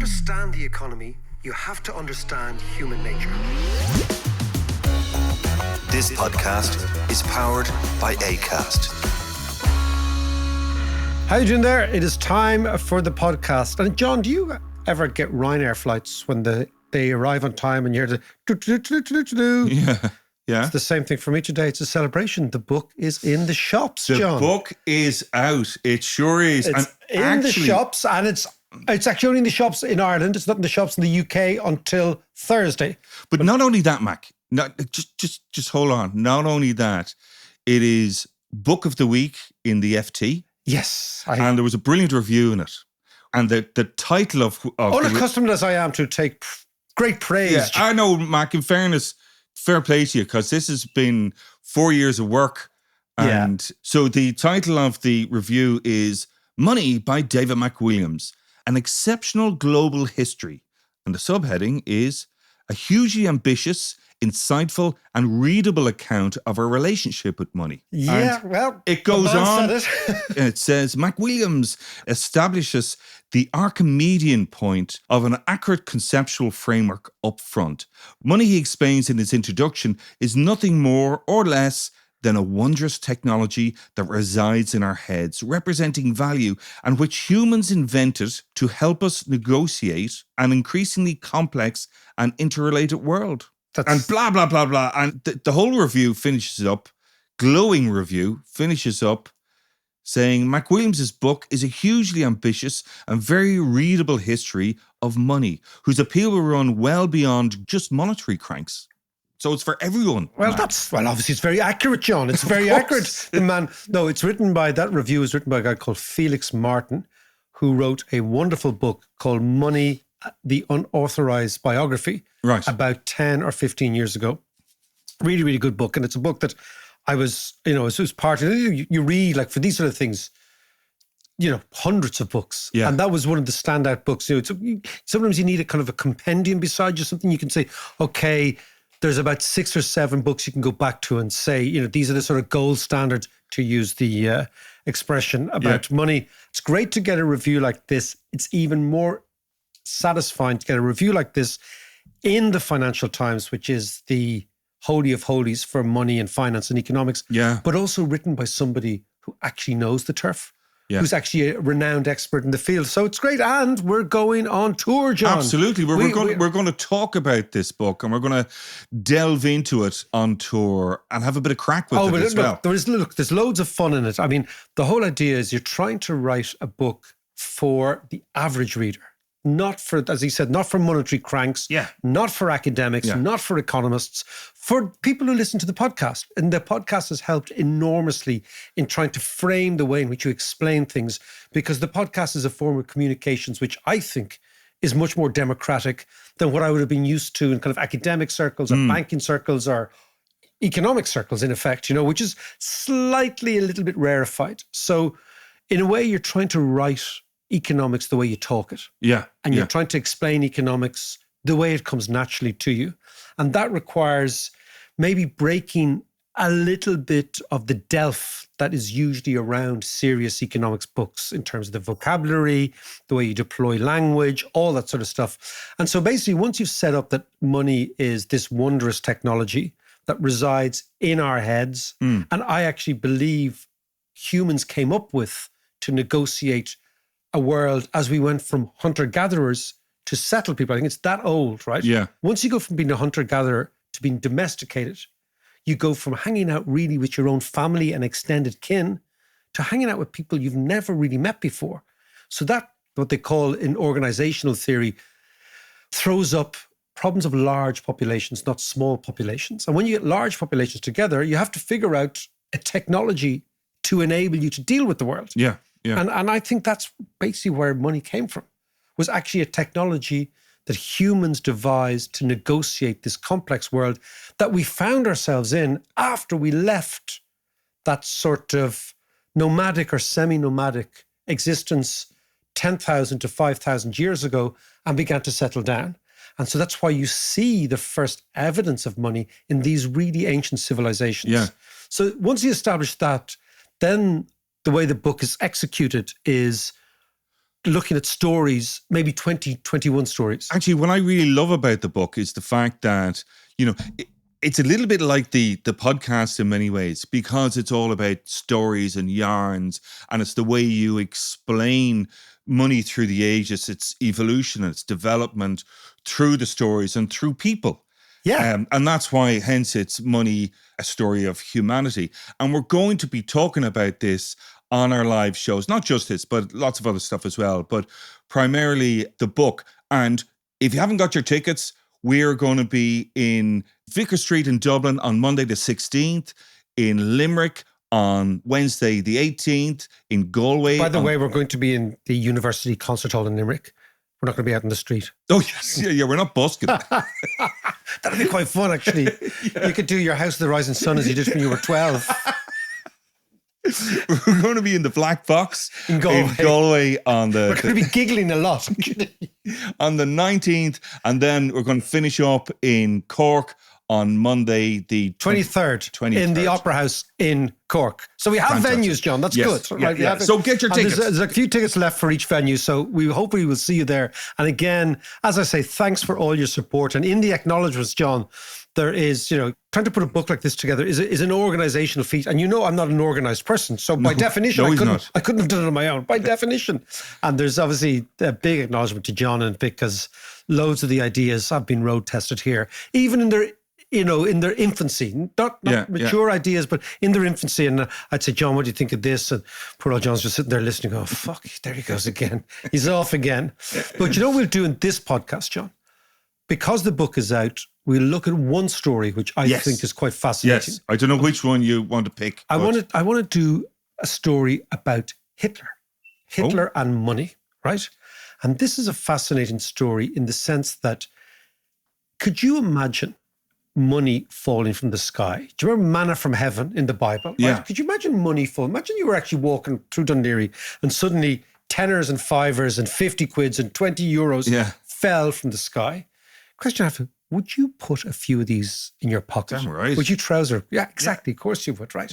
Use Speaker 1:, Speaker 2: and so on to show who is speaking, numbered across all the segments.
Speaker 1: understand the economy, you have to understand human nature.
Speaker 2: This podcast is powered by Acast.
Speaker 1: How you doing there? It is time for the podcast. And John, do you ever get Ryanair flights when they arrive on time and you hear the
Speaker 3: Yeah.
Speaker 1: It's the same thing for me today. It's a celebration. The book is in the shops,
Speaker 3: The
Speaker 1: John.
Speaker 3: book is out. It sure is.
Speaker 1: It's the shops, and it's actually only in the shops in Ireland. It's not in the shops in the UK until Thursday.
Speaker 3: But not only that, Mac. Just hold on. Not only that, it is Book of the Week in the FT.
Speaker 1: Yes.
Speaker 3: And there was a brilliant review in it. And the title of
Speaker 1: unaccustomed as I am to take great praise.
Speaker 3: Yeah, I know, Mac, in fairness, fair play to you, because this has been 4 years of work. And so the title of the review is Money by David McWilliams, an exceptional global history. And the subheading is a hugely ambitious, insightful and readable account of our relationship with money.
Speaker 1: Yeah,
Speaker 3: and
Speaker 1: well,
Speaker 3: it goes on.
Speaker 1: It
Speaker 3: says, McWilliams establishes the Archimedean point of an accurate conceptual framework up front. Money, he explains in his introduction, is nothing more or less than a wondrous technology that resides in our heads, representing value, and which humans invented to help us negotiate an increasingly complex and interrelated world. And blah, blah, blah, blah. And the whole review finishes up, glowing review, finishes up saying McWilliams' book is a hugely ambitious and very readable history of money, whose appeal will run well beyond just monetary cranks. So it's for everyone.
Speaker 1: Well, obviously it's very accurate, John. It's very accurate. That review is written by a guy called Felix Martin, who wrote a wonderful book called Money, the Unauthorized Biography, about 10 or 15 years ago. Really, really good book. And it's a book that I was, it was part of, you read, like, for these sort of things, hundreds of books. Yeah. And that was one of the standout books. Sometimes you need a kind of a compendium beside you, something you can say, okay, there's about 6 or 7 books you can go back to and say, these are the sort of gold standards, to use the expression, about money. It's great to get a review like this. It's even more satisfying to get a review like this in the Financial Times, which is the holy of holies for money and finance and economics, but also written by somebody who actually knows the turf, who's actually a renowned expert in the field. So it's great. And we're going on tour, John.
Speaker 3: Absolutely. We're going to talk about this book, and we're going to delve into it on tour and have a bit of crack with it as well.
Speaker 1: There's loads of fun in it. I mean, the whole idea is you're trying to write a book for the average reader. Not for, as he said, not for monetary cranks, not for academics, not for economists, for people who listen to the podcast. And the podcast has helped enormously in trying to frame the way in which you explain things, because the podcast is a form of communications which I think is much more democratic than what I would have been used to in kind of academic circles or banking circles or economic circles, in effect, which is slightly a little bit rarefied. So in a way, you're trying to write economics the way you talk it. And you're trying to explain economics the way it comes naturally to you. And that requires maybe breaking a little bit of the delf that is usually around serious economics books in terms of the vocabulary, the way you deploy language, all that sort of stuff. And so basically, once you've set up that money is this wondrous technology that resides in our heads, and I actually believe humans came up with to negotiate a world as we went from hunter-gatherers to settled people. I think it's that old, right?
Speaker 3: Yeah.
Speaker 1: Once you go from being a hunter-gatherer to being domesticated, you go from hanging out really with your own family and extended kin to hanging out with people you've never really met before. So that, what they call in organizational theory, throws up problems of large populations, not small populations. And when you get large populations together, you have to figure out a technology to enable you to deal with the world.
Speaker 3: Yeah.
Speaker 1: And I think that's basically where money came from, was actually a technology that humans devised to negotiate this complex world that we found ourselves in after we left that sort of nomadic or semi-nomadic existence 10,000 to 5,000 years ago and began to settle down. And so that's why you see the first evidence of money in these really ancient civilizations.
Speaker 3: Yeah.
Speaker 1: So once you establish that, then the way the book is executed is looking at stories, maybe 20, 21 stories.
Speaker 3: Actually, what I really love about the book is the fact that, it's a little bit like the podcast in many ways, because it's all about stories and yarns, and it's the way you explain money through the ages, its evolution, its development through the stories and through people.
Speaker 1: Yeah.
Speaker 3: And that's why, hence, it's Money, a Story of Humanity. And we're going to be talking about this on our live shows, not just this, but lots of other stuff as well, but primarily the book. And if you haven't got your tickets, we're going to be in Vicar Street in Dublin on Monday the 16th, in Limerick on Wednesday the 18th, in Galway.
Speaker 1: By the way, we're going to be in the University Concert Hall in Limerick. We're not going to be out in the street.
Speaker 3: Oh, yes. Yeah, we're not busking.
Speaker 1: That'd be quite fun, actually. Yeah. You could do your House of the Rising Sun as you did when you were 12.
Speaker 3: We're going to be in the Black Box
Speaker 1: in
Speaker 3: Galway on the...
Speaker 1: We're going to be giggling a lot.
Speaker 3: on the 19th, and then we're going to finish up in Cork on Monday the
Speaker 1: 23rd in the Opera House in Cork. So we have venues, John. That's good.
Speaker 3: Yeah,
Speaker 1: right?
Speaker 3: Yeah. So get your tickets.
Speaker 1: There's a few tickets left for each venue. So we hope we will see you there. And again, as I say, thanks for all your support. And in the acknowledgements, John, there is, trying to put a book like this together is an organizational feat. And I'm not an organized person. So by definition, I couldn't have done it on my own, by definition. And there's obviously a big acknowledgement to John, and because loads of the ideas have been road tested here, even in their infancy, not mature ideas, but in their infancy. And I'd say, John, what do you think of this? And poor old John's just sitting there listening. Oh, fuck, there he goes again. He's off again. But what we'll do in this podcast, John, because the book is out, we'll look at one story, which I think is quite fascinating.
Speaker 3: Yes, I don't know which one you want to pick.
Speaker 1: I want to do a story about Hitler and money, right? And this is a fascinating story in the sense that, could you imagine money falling from the sky? Do you remember manna from heaven in the Bible? Right?
Speaker 3: Yeah.
Speaker 1: Could you imagine money falling? Imagine you were actually walking through Dundee and suddenly tenors and fivers and 50 quids and 20 euros fell from the sky. Question I have, would you put a few of these in your pocket?
Speaker 3: Damn right.
Speaker 1: Would you trouser? Yeah, exactly. Of course you would, right?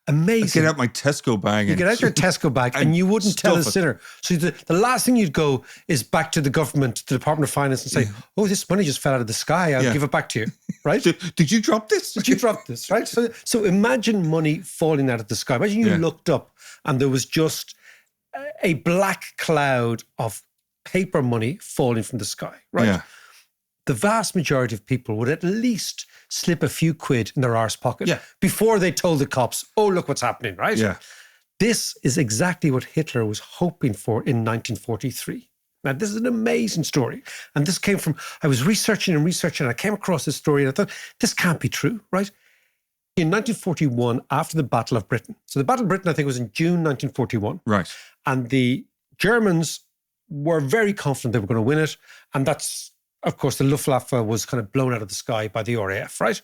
Speaker 1: Amazing.
Speaker 3: I'd get out my Tesco bag.
Speaker 1: You get out your Tesco bag and you wouldn't tell a sinner. So the last thing you'd go is back to the government, to the Department of Finance, and say, oh, this money just fell out of the sky. I'll give it back to you, right?
Speaker 3: Did you drop this?
Speaker 1: Did you drop this, right? So imagine money falling out of the sky. Imagine you looked up and there was just a black cloud of paper money falling from the sky, right?
Speaker 3: Yeah.
Speaker 1: The vast majority of people would at least slip a few quid in their arse pocket before they told the cops, oh, look what's happening, right?
Speaker 3: Yeah.
Speaker 1: This is exactly what Hitler was hoping for in 1943. Now, this is an amazing story. And this came from, I was researching and I came across this story and I thought, this can't be true, right? In 1941, after the Battle of Britain. So the Battle of Britain, I think, was in June 1941.
Speaker 3: Right.
Speaker 1: And the Germans were very confident they were going to win it. And that's, of course, the Luftwaffe was kind of blown out of the sky by the RAF, right?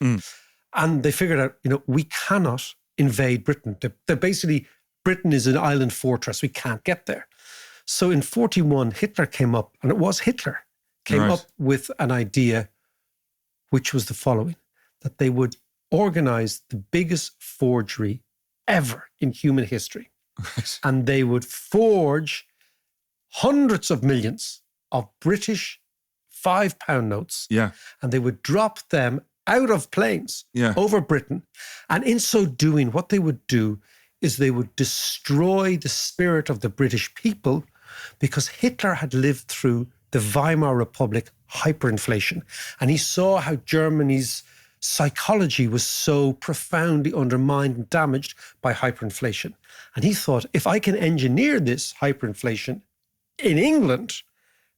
Speaker 1: And they figured out, we cannot invade Britain. They're basically, Britain is an island fortress. We can't get there. So in 41, Hitler came up, and it was Hitler, came up with an idea, which was the following, that they would organize the biggest forgery ever in human history.
Speaker 3: Right.
Speaker 1: And they would forge hundreds of millions of British £5 notes.
Speaker 3: Yeah.
Speaker 1: And they would drop them out of planes over Britain. And in so doing, what they would do is they would destroy the spirit of the British people, because Hitler had lived through the Weimar Republic hyperinflation. And he saw how Germany's psychology was so profoundly undermined and damaged by hyperinflation. And he thought, if I can engineer this hyperinflation in England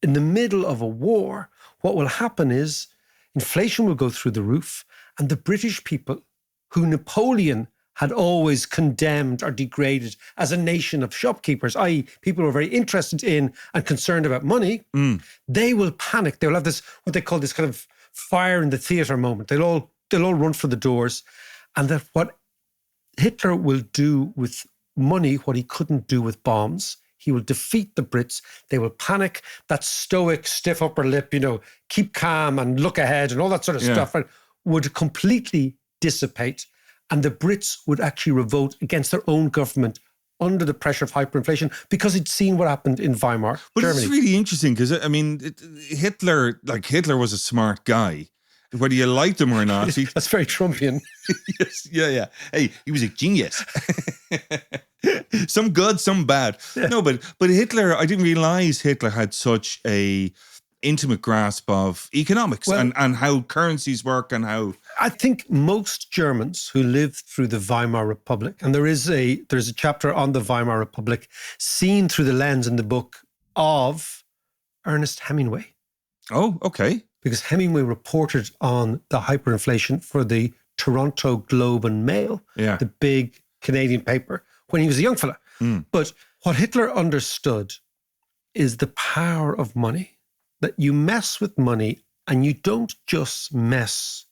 Speaker 1: in the middle of a war, what will happen is inflation will go through the roof, and the British people, who Napoleon had always condemned or degraded as a nation of shopkeepers, i.e. people who are very interested in and concerned about money, they will panic. They'll have this, what they call this kind of fire in the theatre moment. They'll all run for the doors. And that what Hitler will do with money, what he couldn't do with bombs, he will defeat the Brits. They will panic. That stoic, stiff upper lip, keep calm and look ahead and all that sort of stuff, right, would completely dissipate. And the Brits would actually revolt against their own government under the pressure of hyperinflation because he'd seen what happened in Weimar, Germany.
Speaker 3: It's really interesting because, I mean, Hitler was a smart guy. Whether you liked him or not.
Speaker 1: That's very Trumpian.
Speaker 3: Yes, yeah. Hey, he was a genius. Some good, some bad. Yeah. No, but Hitler, I didn't realize Hitler had such a intimate grasp of economics and how currencies work and how...
Speaker 1: I think most Germans who lived through the Weimar Republic, and there's a chapter on the Weimar Republic seen through the lens in the book of Ernest Hemingway.
Speaker 3: Oh, okay.
Speaker 1: Because Hemingway reported on the hyperinflation for the Toronto Globe and Mail, the big Canadian paper, when he was a young fella. But what Hitler understood is the power of money, that you mess with money and you don't just mess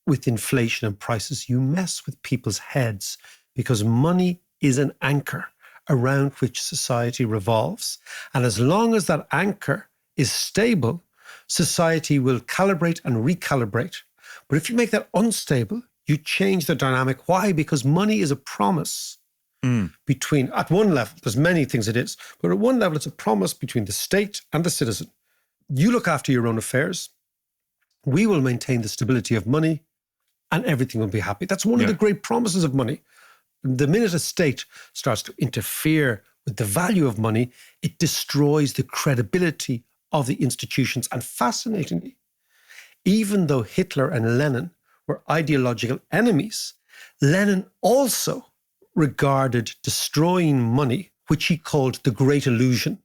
Speaker 1: with inflation and prices, you mess with people's heads because money is an anchor around which society revolves. And as long as that anchor is stable, society will calibrate and recalibrate. But if you make that unstable, you change the dynamic. Why? Because money is a promise between, at one level, there's many things it is, but at one level, it's a promise between the state and the citizen. You look after your own affairs, we will maintain the stability of money, and everything will be happy. That's one of the great promises of money. The minute a state starts to interfere with the value of money, it destroys the credibility of the institutions. And fascinatingly, even though Hitler and Lenin were ideological enemies, Lenin also regarded destroying money, which he called the Great Illusion,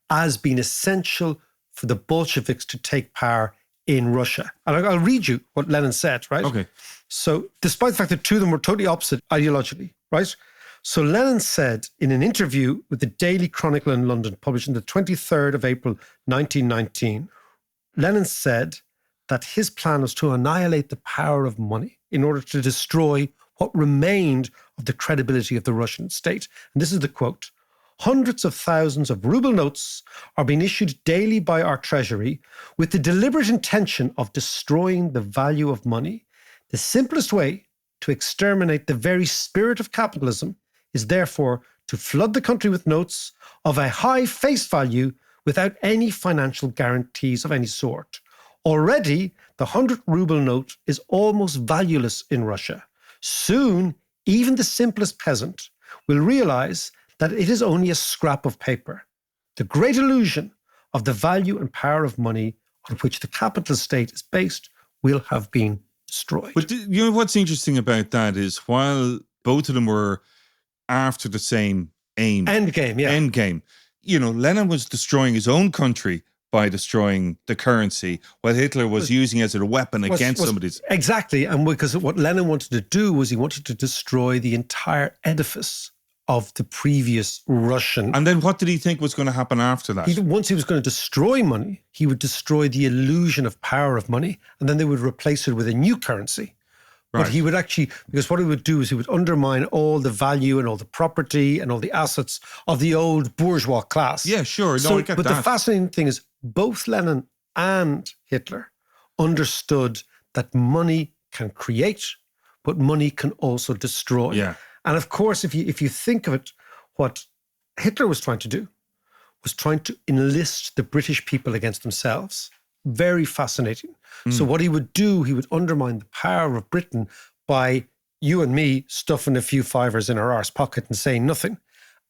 Speaker 1: as being essential for the Bolsheviks to take power in Russia. And I'll read you what Lenin said, right?
Speaker 3: Okay.
Speaker 1: So despite the fact that two of them were totally opposite ideologically, right? So Lenin said in an interview with the Daily Chronicle in London, published on the 23rd of April, 1919, Lenin said that his plan was to annihilate the power of money in order to destroy what remained of the credibility of the Russian state. And this is the quote: "Hundreds of thousands of ruble notes are being issued daily by our treasury with the deliberate intention of destroying the value of money. The simplest way to exterminate the very spirit of capitalism is therefore to flood the country with notes of a high face value without any financial guarantees of any sort. Already, the 100 ruble note is almost valueless in Russia. Soon, even the simplest peasant will realize that it is only a scrap of paper. The great illusion of the value and power of money on which the capitalist state is based will have been destroyed."
Speaker 3: But you know what's interesting about that is while both of them were after the same aim.
Speaker 1: End game.
Speaker 3: You know, Lenin was destroying his own country by destroying the currency, while Hitler was using it as a weapon against somebody's.
Speaker 1: Exactly. And because what Lenin wanted to do was he wanted to destroy the entire edifice of the previous Russian.
Speaker 3: And then what did he think was going to happen after that?
Speaker 1: Once he was going to destroy money, he would destroy the illusion of power of money, and then they would replace it with a new currency. Right. But he would actually, because what he would do is he would undermine all the value and all the property and all the assets of the old bourgeois class.
Speaker 3: Yeah, sure. No, I get
Speaker 1: but
Speaker 3: that.
Speaker 1: the fascinating thing is both Lenin and Hitler understood that money can create, but money can also destroy.
Speaker 3: Yeah.
Speaker 1: And of course, if you think of it, what Hitler was trying to do was trying to enlist the British people against themselves. Very fascinating. So what he would do, he would undermine the power of Britain by you and me stuffing a few fivers in our arse pocket and saying nothing.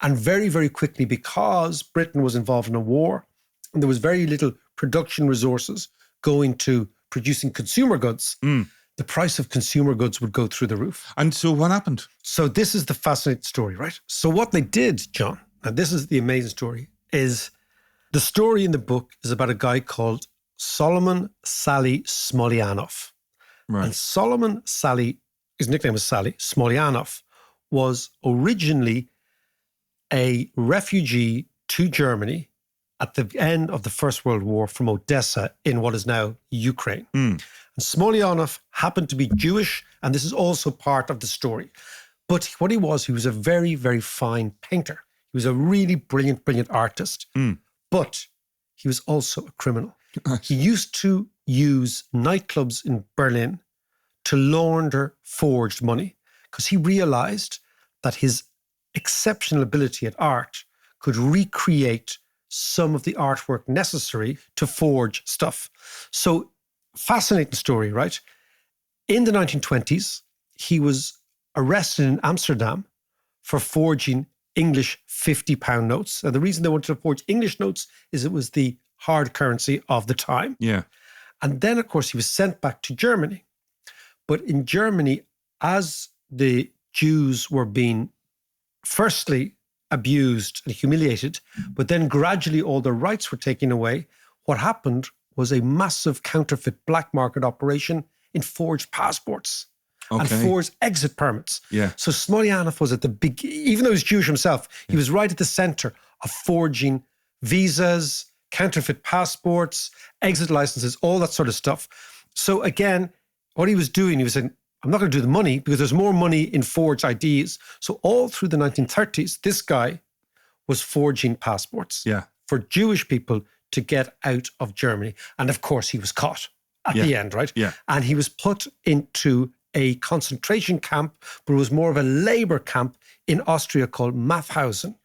Speaker 1: And very, very quickly, because Britain was involved in a war and there was very little production resources going to producing consumer goods, the price of consumer goods would go through the roof.
Speaker 3: And so what happened?
Speaker 1: So this is the fascinating story, right? So what they did, John, and this is the amazing story, is the story in the book is about a guy called Solomon Sally Smolyanov.
Speaker 3: Right.
Speaker 1: And Solomon Sally, his nickname was Sally, Smolyanov, was originally a refugee to Germany at the end of the First World War from Odessa in what is now Ukraine. And Smolyanov happened to be Jewish, and this is also part of the story. But what he was a very, very fine painter. He was a really brilliant, brilliant artist. But he was also a criminal. He used to use nightclubs in Berlin to launder forged money because he realized that his exceptional ability at art could recreate some of the artwork necessary to forge stuff. So, fascinating story, right? In the 1920s, he was arrested in Amsterdam for forging English £50 notes. And the reason they wanted to forge English notes is it was the hard currency of the time.
Speaker 3: Yeah.
Speaker 1: And then, of course, he was sent back to Germany. But in Germany, as the Jews were being firstly abused and humiliated, but then gradually all their rights were taken away, what happened was a massive counterfeit black market operation in forged passports and forged exit permits.
Speaker 3: Yeah.
Speaker 1: So Smolyanov was at the big, even though he was Jewish himself, he was right at the center of forging visas, counterfeit passports, exit licenses, all that sort of stuff. So again, what he was doing, he was saying, I'm not going to do the money because there's more money in forged IDs. So all through the 1930s, this guy was forging passports for Jewish people to get out of Germany. And of course, he was caught at the end, right?
Speaker 3: Yeah.
Speaker 1: And he was put into a concentration camp, but it was more of a labor camp in Austria called Mauthausen.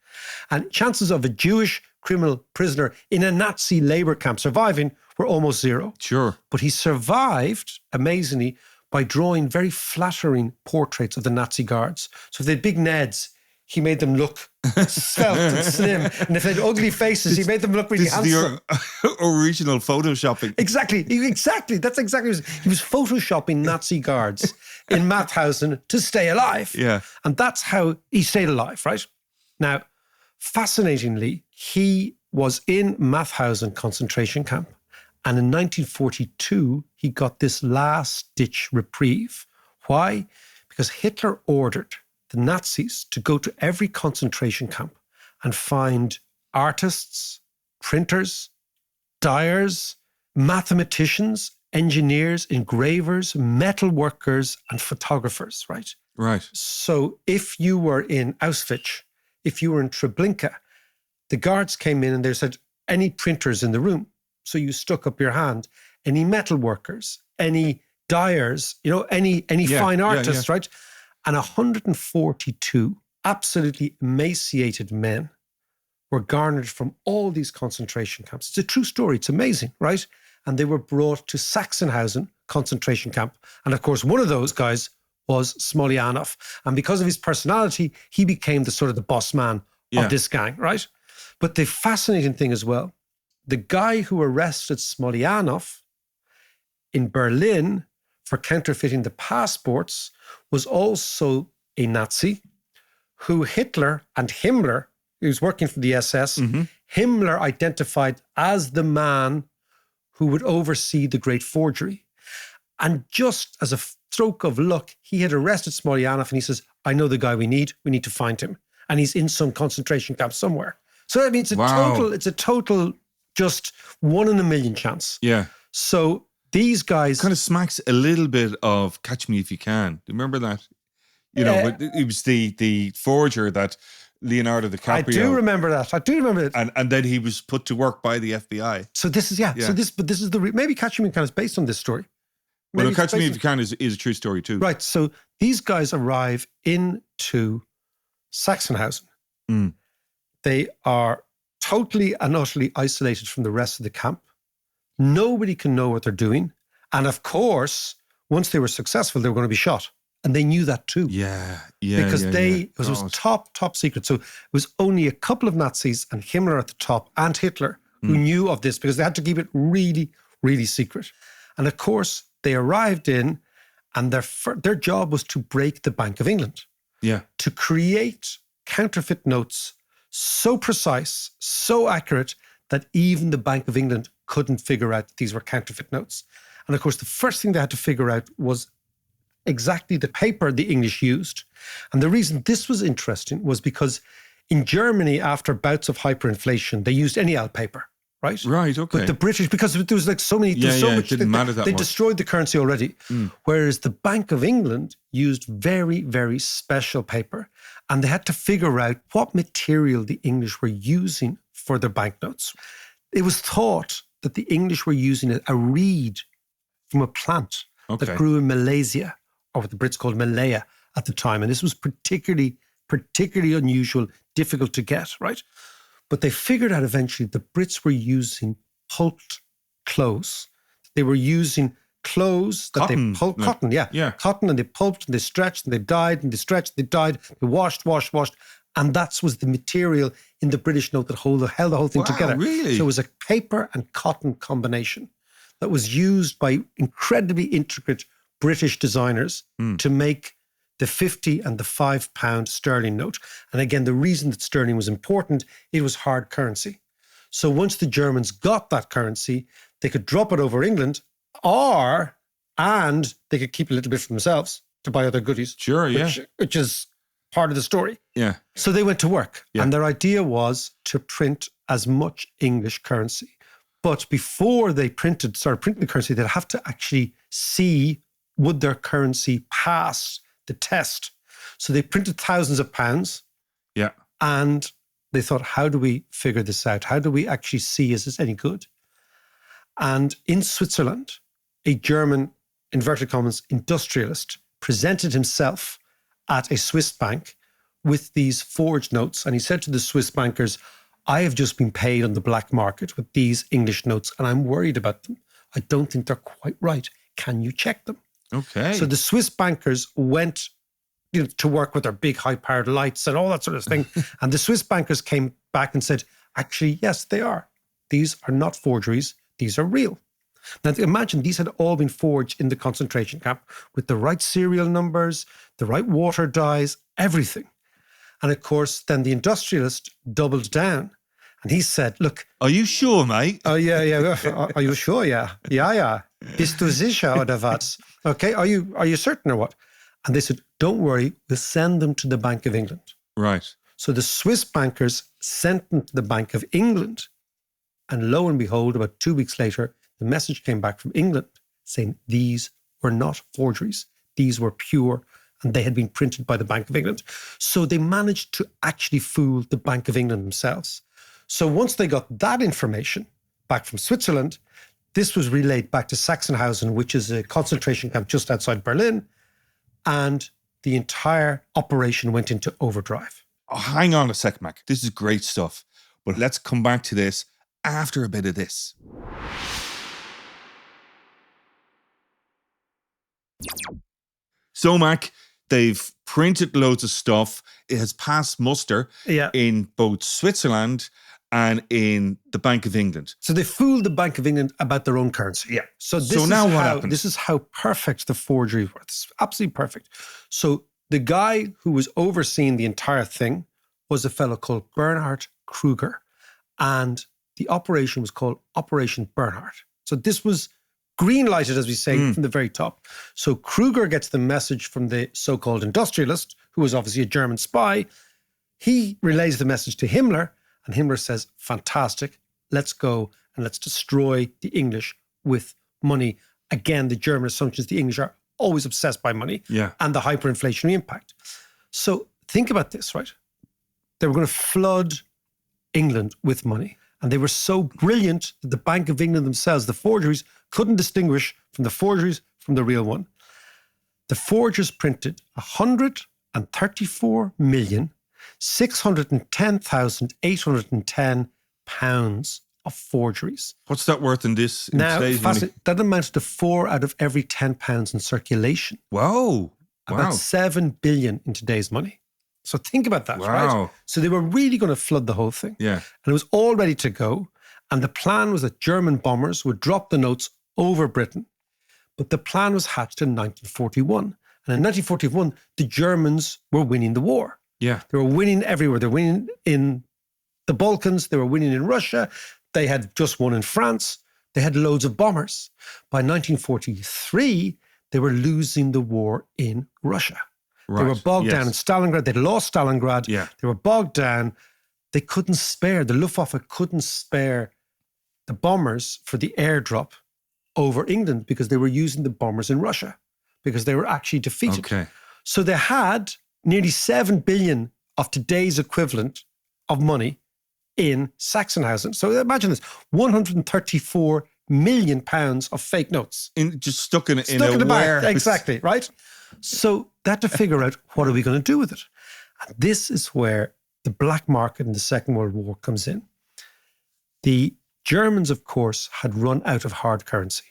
Speaker 1: And chances of a Jewish criminal prisoner in a Nazi labor camp surviving were almost zero.
Speaker 3: Sure.
Speaker 1: But he survived, amazingly, by drawing very flattering portraits of the Nazi guards. So if they had big Neds, he made them look svelte and slim. And if they had ugly faces, he made them look really handsome.
Speaker 3: The original photoshopping.
Speaker 1: Exactly. That's exactly what he was photoshopping Nazi guards in Mauthausen to stay alive.
Speaker 3: Yeah.
Speaker 1: And that's how he stayed alive, right? Now, fascinatingly, he was in Mauthausen concentration camp. And in 1942, he got this last-ditch reprieve. Why? Because Hitler ordered the Nazis to go to every concentration camp and find artists, printers, dyers, mathematicians, engineers, engravers, metal workers, and photographers, right?
Speaker 3: Right.
Speaker 1: So if you were in Auschwitz, if you were in Treblinka, the guards came in and they said, any printers in the room? So you stuck up your hand. Any metal workers, any dyers, any fine artists, right? And 142 absolutely emaciated men were garnered from all these concentration camps. It's a true story. It's amazing, right? And they were brought to Sachsenhausen concentration camp. And of course, one of those guys was Smolyanov. And because of his personality, he became the sort of the boss man of this gang, right? But the fascinating thing as well, the guy who arrested Smolyanov in Berlin for counterfeiting the passports was also a Nazi who Hitler and Himmler, he was working for the SS, Himmler identified as the man who would oversee the great forgery. And just as a stroke of luck, he had arrested Smolyanov and he says, I know the guy we need to find him. And he's in some concentration camp somewhere. So that means it's a total just 1 in a million chance.
Speaker 3: Yeah.
Speaker 1: So these guys
Speaker 3: kind of smacks a little bit of Catch Me If You Can. Do you remember that? It was the forger that Leonardo DiCaprio.
Speaker 1: I do remember that.
Speaker 3: And then he was put to work by the FBI.
Speaker 1: So this is So this is maybe Catch Me If You Can is based on this story.
Speaker 3: Well, Catch Me If You Can is a true story too.
Speaker 1: Right. So these guys arrive into Sachsenhausen. They are totally and utterly isolated from the rest of the camp. Nobody can know what they're doing. And of course, once they were successful, they were going to be shot. And they knew that too. Because it was top secret. So it was only a couple of Nazis and Himmler at the top and Hitler who knew of this because they had to keep it really, really secret. And of course, they arrived in and their job was to break the Bank of England.
Speaker 3: Yeah.
Speaker 1: To create counterfeit notes so precise, so accurate that even the Bank of England couldn't figure out these were counterfeit notes. And of course, the first thing they had to figure out was exactly the paper the English used. And the reason this was interesting was because in Germany, after bouts of hyperinflation, they used any old paper, right?
Speaker 3: Right, okay.
Speaker 1: But the British, because there was like so many,
Speaker 3: it didn't matter that
Speaker 1: they
Speaker 3: much.
Speaker 1: destroyed the currency already. Whereas the Bank of England used very, very special paper. And they had to figure out what material the English were using for their banknotes. It was thought that the English were using a reed from a plant that grew in Malaysia, or what the Brits called Malaya at the time. And this was particularly particularly unusual, difficult to get, right? But they figured out eventually the Brits were using pulped clothes. They were using clothes that
Speaker 3: Cotton,
Speaker 1: they pulped,
Speaker 3: like-
Speaker 1: cotton, yeah.
Speaker 3: yeah.
Speaker 1: Cotton, and they pulped and they stretched and they dyed and they stretched, they dyed, they washed. And that was the material in the British note that held the whole thing
Speaker 3: Wow,
Speaker 1: together.
Speaker 3: really?
Speaker 1: So it was a paper and cotton combination that was used by incredibly intricate British designers to make the 50 and the £5 sterling note. And again, the reason that sterling was important, it was hard currency. So once the Germans got that currency, they could drop it over England, and they could keep a little bit for themselves to buy other goodies.
Speaker 3: Sure, yeah.
Speaker 1: Which is part of the story.
Speaker 3: Yeah.
Speaker 1: So they went to work,
Speaker 3: Yeah.
Speaker 1: and their idea was to print as much English currency. But before they started printing the currency, they'd have to actually see, would their currency pass the test? So they printed thousands of pounds,
Speaker 3: Yeah.
Speaker 1: and they thought, how do we figure this out? How do we actually see, is this any good? And in Switzerland, a German, inverted commas, industrialist presented himself at a Swiss bank with these forged notes. And he said to the Swiss bankers, I have just been paid on the black market with these English notes, and I'm worried about them. I don't think they're quite right. Can you check them?
Speaker 3: Okay.
Speaker 1: So the Swiss bankers went to work with their big high-powered lights and all that sort of thing. And the Swiss bankers came back and said, actually, yes, they are. These are not forgeries. These are real. Now, imagine these had all been forged in the concentration camp with the right serial numbers, the right water dyes, everything. And of course, then the industrialist doubled down and he said, look.
Speaker 3: Are you sure, mate?
Speaker 1: Oh, yeah. Are you sure? Yeah. Yeah. Bist du sicher oder was? Okay, are you certain or what? And they said, don't worry, we'll send them to the Bank of England.
Speaker 3: Right.
Speaker 1: So the Swiss bankers sent them to the Bank of England. And lo and behold, about 2 weeks later, the message came back from England saying these were not forgeries. These were pure, and they had been printed by the Bank of England. So they managed to actually fool the Bank of England themselves. So once they got that information back from Switzerland, this was relayed back to Sachsenhausen, which is a concentration camp just outside Berlin, and the entire operation went into overdrive.
Speaker 3: Oh, hang on a sec, Mac. This is great stuff. But let's come back to this after a bit of this. So, Mac, they've printed loads of stuff. It has passed muster in both Switzerland and in the Bank of England.
Speaker 1: So they fooled the Bank of England about their own currency.
Speaker 3: Yeah.
Speaker 1: So
Speaker 3: now what happened?
Speaker 1: This is how perfect the forgery was. It's absolutely perfect. So the guy who was overseeing the entire thing was a fellow called Bernhard Kruger. And the operation was called Operation Bernhard. So this was green lighted, as we say, from the very top. So Kruger gets the message from the so-called industrialist, who was obviously a German spy. He relays the message to Himmler, and Himmler says, fantastic, let's go and let's destroy the English with money. Again, the German assumptions, the English are always obsessed by money and the hyperinflationary impact. So think about this, right? They were going to flood England with money. And they were so brilliant that the Bank of England themselves, the forgeries, couldn't distinguish from the forgeries from the real one. The forgers printed 134,610,810 pounds of forgeries.
Speaker 3: What's that worth in this?
Speaker 1: Now, that amounts to 4 out of every 10 pounds in circulation.
Speaker 3: Whoa.
Speaker 1: About 7 billion in today's money. So think about that, right? So they were really going to flood the whole thing.
Speaker 3: Yeah.
Speaker 1: And it was all ready to go. And the plan was that German bombers would drop the notes over Britain. But the plan was hatched in 1941. And in 1941, the Germans were winning the war.
Speaker 3: Yeah.
Speaker 1: They were winning everywhere. They were winning in the Balkans. They were winning in Russia. They had just won in France. They had loads of bombers. By 1943, they were losing the war in Russia. Right. They were bogged down in Stalingrad. They'd lost Stalingrad.
Speaker 3: Yeah.
Speaker 1: They were bogged down. They couldn't spare, the Luftwaffe couldn't spare the bombers for the airdrop over England because they were using the bombers in Russia because they were actually defeated.
Speaker 3: Okay.
Speaker 1: So they had nearly 7 billion of today's equivalent of money in Sachsenhausen. So imagine this, 134 million pounds of fake notes.
Speaker 3: Just stuck in a
Speaker 1: warehouse. Exactly, right? So they had to figure out, what are we going to do with it? And this is where the black market in the Second World War comes in. The Germans, of course, had run out of hard currency.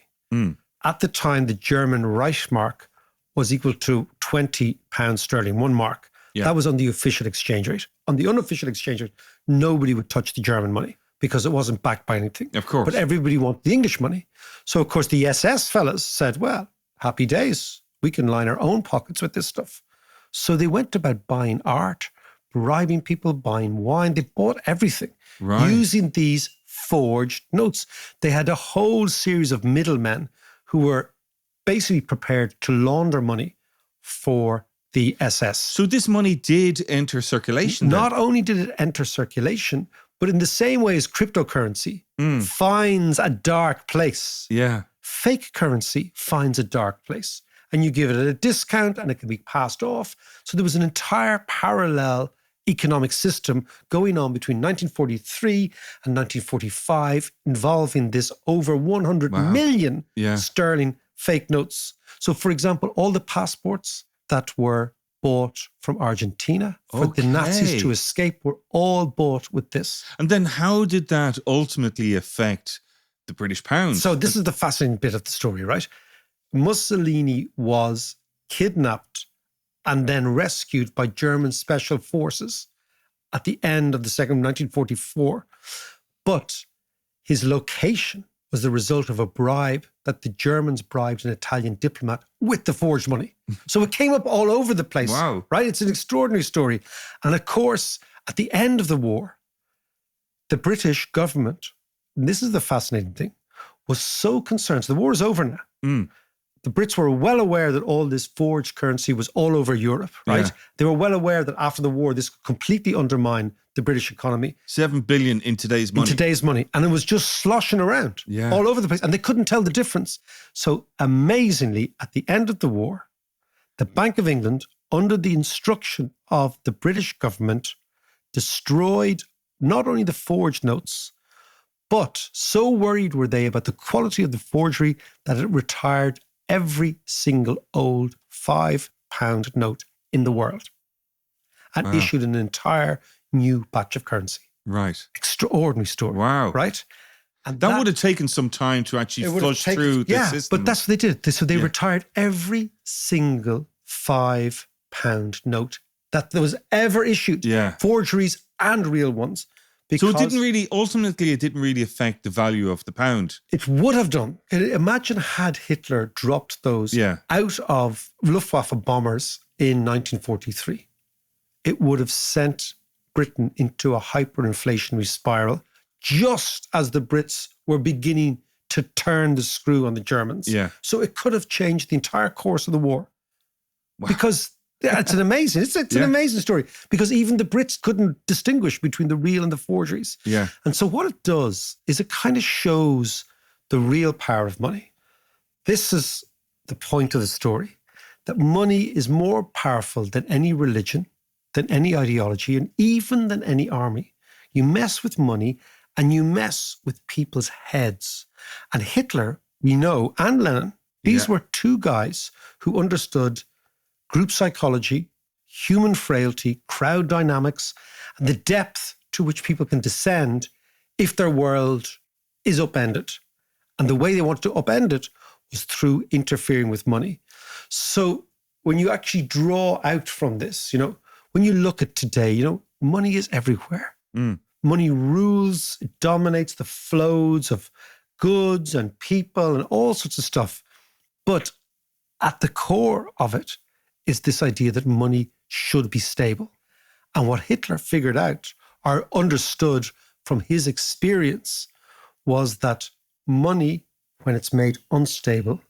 Speaker 1: At the time, the German Reichsmark was equal to 20 pounds sterling, 1 mark. Yeah. That was on the official exchange rate. On the unofficial exchange rate, nobody would touch the German money because it wasn't backed by anything.
Speaker 3: Of course.
Speaker 1: But everybody wanted the English money. So, of course, the SS fellas said, well, happy days. We can line our own pockets with this stuff. So they went about buying art, bribing people, buying wine. They bought everything using these forged notes. They had a whole series of middlemen who were basically prepared to launder money for the SS.
Speaker 3: So this money did enter circulation then?
Speaker 1: Not only did it enter circulation, but in the same way as cryptocurrency finds a dark place.
Speaker 3: Yeah.
Speaker 1: Fake currency finds a dark place. And you give it at a discount and it can be passed off. So there was an entire parallel economic system going on between 1943 and 1945 involving this over 100 million sterling fake notes. So, for example, all the passports that were bought from Argentina for the Nazis to escape were all bought with this.
Speaker 3: And then how did that ultimately affect the British pound?
Speaker 1: So this is the fascinating bit of the story, right? Mussolini was kidnapped and then rescued by German special forces at the end of the 1944. But his location was the result of a bribe that the Germans bribed an Italian diplomat with the forged money. So it came up all over the place, right? It's an extraordinary story. And of course, at the end of the war, the British government, and this is the fascinating thing, was so concerned. So the war is over now. The Brits were well aware that all this forged currency was all over Europe, right? Yeah. They were well aware that after the war, this could completely undermine the British economy.
Speaker 3: 7 billion in today's money.
Speaker 1: In today's money. And it was just sloshing around all over the place. And they couldn't tell the difference. So amazingly, at the end of the war, the Bank of England, under the instruction of the British government, destroyed not only the forged notes, but so worried were they about the quality of the forgery that it retired every single old £5 note in the world and issued an entire new batch of currency.
Speaker 3: Right.
Speaker 1: Extraordinary story.
Speaker 3: Wow.
Speaker 1: Right?
Speaker 3: And that would have taken some time to actually flush through the system.
Speaker 1: But that's what they did. So they retired every single £5 note that was ever issued. Yeah. Forgeries and real ones.
Speaker 3: So it didn't really affect the value of the pound.
Speaker 1: It would have done. Imagine had Hitler dropped those out of Luftwaffe bombers in 1943. It would have sent Britain into a hyperinflationary spiral just as the Brits were beginning to turn the screw on the Germans. Yeah. So it could have changed the entire course of the war. Wow. Because it's an amazing story, because even the Brits couldn't distinguish between the real and the forgeries. Yeah. And so what it does is it kind of shows the real power of money. This is the point of the story, that money is more powerful than any religion, than any ideology, and even than any army. You mess with money and you mess with people's heads. And Hitler, we know, and Lenin, these were two guys who understood group psychology, human frailty, crowd dynamics, and the depth to which people can descend if their world is upended. And the way they wanted to upend it was through interfering with money. So when you actually draw out from this, when you look at today, money is everywhere. Money rules, it dominates the flows of goods and people and all sorts of stuff. But at the core of it is this idea that money should be stable. And what Hitler figured out or understood from his experience was that money, when it's made unstable,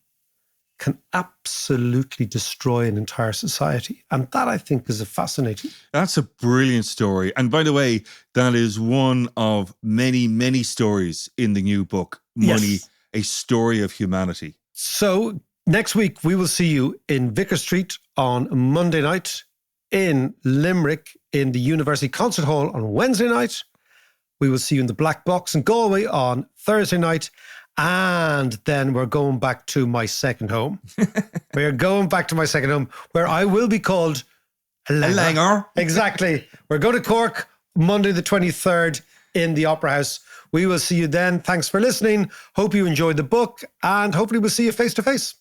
Speaker 1: can absolutely destroy an entire society. And that, I think, is fascinating.
Speaker 3: That's a brilliant story. And by the way, that is one of many, many stories in the new book, Money, A Story of Humanity.
Speaker 1: So next week, we will see you in Vicar Street on Monday night, in Limerick in the University Concert Hall on Wednesday night. We will see you in the Black Box in Galway on Thursday night. And then we're going back to my second home. We're going back to my second home, where I will be called
Speaker 3: langer.
Speaker 1: Exactly. We're going to Cork Monday the 23rd in the Opera House. We will see you then. Thanks for listening. Hope you enjoyed the book, and hopefully we'll see you face to face.